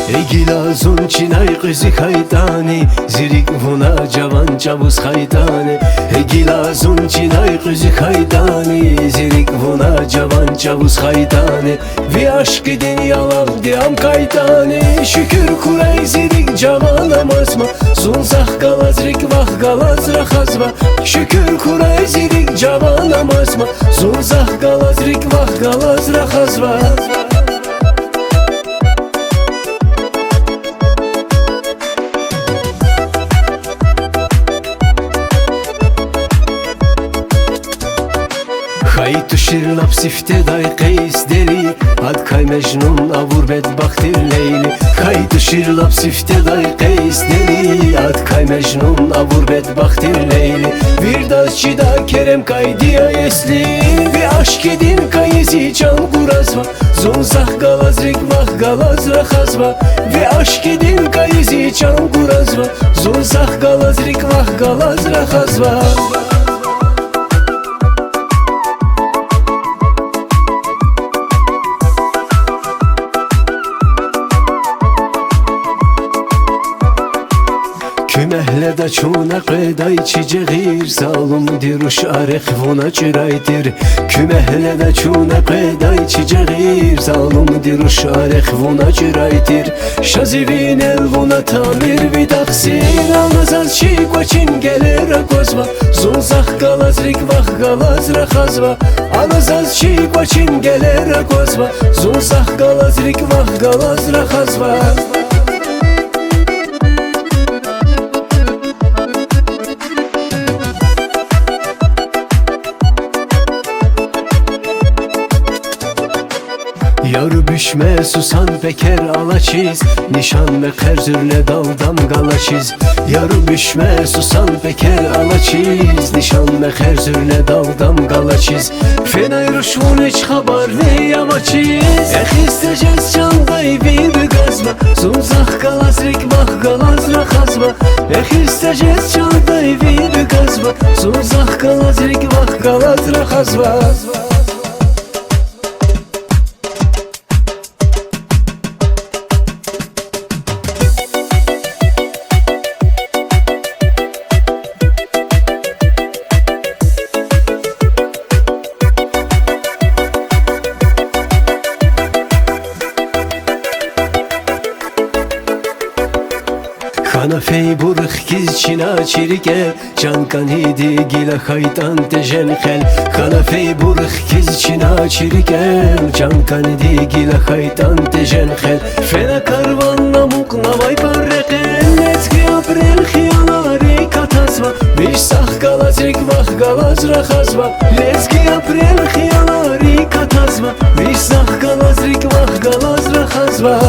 Egilazun çinay kızı haydani zirik vuna cavan çavuz haydani Egilazun çinay kızı haydani zirik vuna cavan çavuz haydani Vi aşkı dünyalar diyam kaydani Şükür kuray zirik cavan amazma Sunzah galazrik vah galaz rakhazva Şükür kuray zirik cavan amazma Sunzah galazrik vah galaz rakhazva Haytu şirlap sifte day qeys deli Ad kay mecnun avur bedbaxtir leyli Haytu şirlap sifte day qeys deli Ad kay mecnun avur bedbaxtir leyli Virdazçı da kerem kaydiya esli Ve aşk edin kayezi can kurazva Zonzah galazrik vah galaz rakhazva Ve aşk edin kayezi can kurazva Zonzah galazrik vah galaz rakhazva Kümehle da çuna qeday çiceğir Salım diruş arek vuna çiraydir Kümehle da çuna qeday çiceğir Salım diruş arek vuna çiraydir Şazivin el vuna tamir vidaksir Alazaz çikoçin gelir akozva Zonzah galazrik vah galaz rakhazva Alazaz çikoçin gelir akozva Zonzah galazrik vah galaz rakhazva Yarı büşme susan beker alaçiz Nişan ve kerzürle daldam galaçiz Yarı büşme susan beker alaçiz Nişan ve kerzürle daldam galaçiz Fenay ruşvun hiç haber ne yamaçiz Ehisteceğiz çanday bir gazma Zunzah galazrik vah galaz rakhazva Ehisteceğiz çanday bir gazma Zunzah galazrik vah galaz rakhazva Kanafey burık giz çina çirike Cankan hidi gila haytan tejen khel Kanafey burık giz çina çirike Cankan hidi gila haytan tejen khel Fena karvan namuk navay parreken Letki april khiyanari katazva Vish sah galazrik vah galaz rakhazva Letki april khiyanari katazva Vish sah galazrik vah galaz rakhazva